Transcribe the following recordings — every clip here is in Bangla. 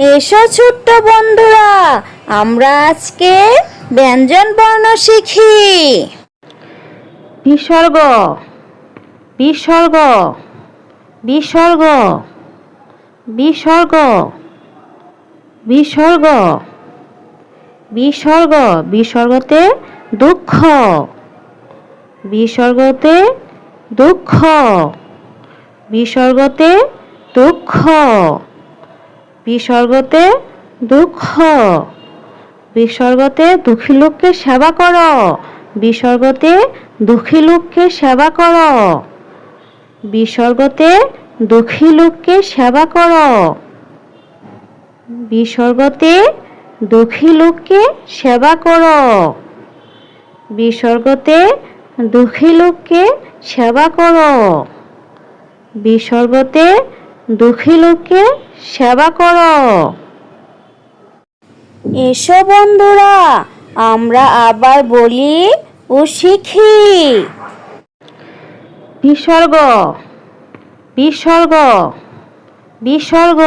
এসো ছোট্ট বন্ধুরা, আমরা আজকে ব্যঞ্জন বর্ণ শিখি। বিসর্গ, বিসর্গ, বিসর্গ, বিসর্গ, বিসর্গ, বিসর্গ। বিসর্গতে দুঃখ, বিসর্গতে দুঃখ, বিসর্গতে দুঃখ, বিসর্গতে দুঃখ, বিসর্গতে দুঃখী লোককে সেবা করো, বিসর্গতে দুঃখী লোককে সেবা করো, বিসর্গতে দুঃখী লোককে সেবা করো, বিসর্গতে দুঃখী লোককে সেবা করো, বিসর্গতে দুঃখী লোককে সেবা করো, বিসর্গতে দুঃখী লোককে সেবা করো। এসো বন্ধুরা, আমরা আবার বলি ও শিখি। বিসর্গ, বিসর্গ, বিসর্গ,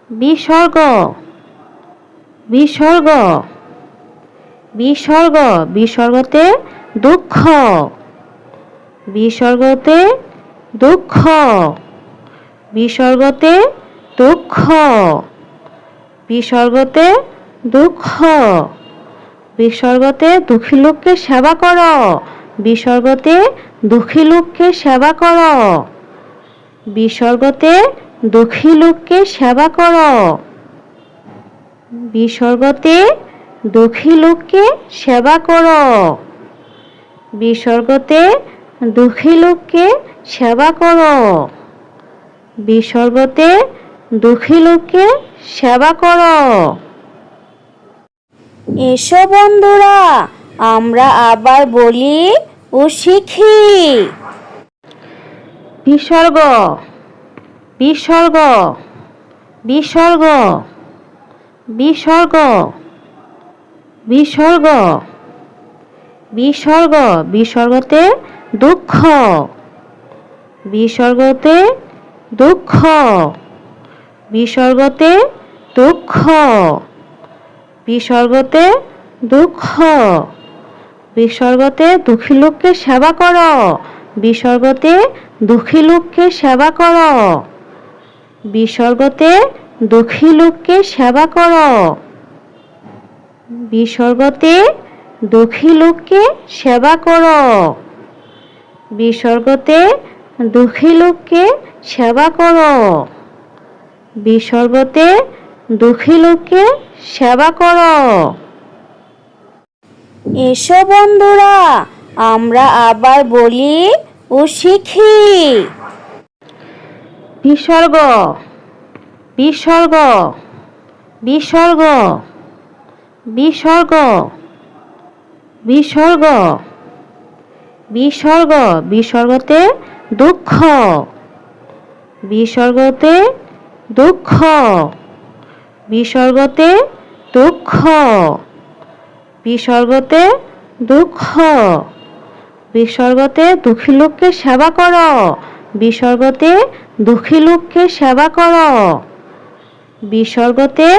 বিসর্গ, বিসর্গ, বিসর্গ। বিসর্গতে দুঃখ, বিসর্গতে দুঃখ, বিসর্গতে দুঃখ, বিসর্গতে দুঃখ, বিসর্গতে দুঃখী লোককে সেবা করো, বিসর্গতে দুঃখী লোককে সেবা করো, বিসর্গতে দুঃখী লোককে সেবা করো, বিসর্গতে দুঃখী লোককে সেবা করো, বিসর্গতে দুঃখী লোককে সেবা করো, বিসর্গতে দুঃখী লোককে সেবা করো। এসো বন্ধুরা, আমরা আবার বলি ও শিখি। বিসর্গ, বিসর্গ, বিসর্গ, বিসর্গ, বিসর্গ, বিসর্গ। বিসর্গতে দুঃখ, বিসর্গতে দুঃখ, বিসর্গতে দুঃখ, বিসর্গতে দুঃখ, বিসর্গতে দুঃখী লোককে সেবা করো, বিসর্গতে দুঃখী লোককে সেবা করো, বিসর্গতে দুঃখী লোককে সেবা করো, বিসর্গতে দুঃখী লোককে সেবা করো, বিসর্গতে দুঃখী লোককে সেবা করো, বিসর্গতে দুঃখী লোককে সেবা করো। এসো বন্ধুরা, আমরা আবার বলি ও শিখি। বিসর্গ, বিসর্গ, বিসর্গ, বিসর্গ, বিসর্গ, বিসর্গ। বিসর্গতে দুঃখ, বিসর্গতে দুঃখ, বিসর্গতে দুঃখ, বিসর্গতে দুঃখ, বিসর্গতে দুঃখী লোককে সেবা করো, বিসর্গতে দুঃখী লোককে সেবা করো, বিসর্গতে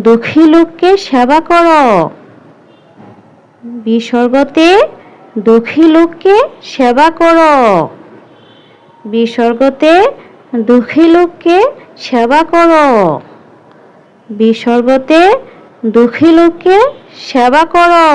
দুঃখী লোককে সেবা করো, বিসর্গতে দুঃখী লোককে সেবা করো, বিসর্গতে দুঃখী লোককে সেবা করো, বিসর্গতে দুঃখী লোককে সেবা করো।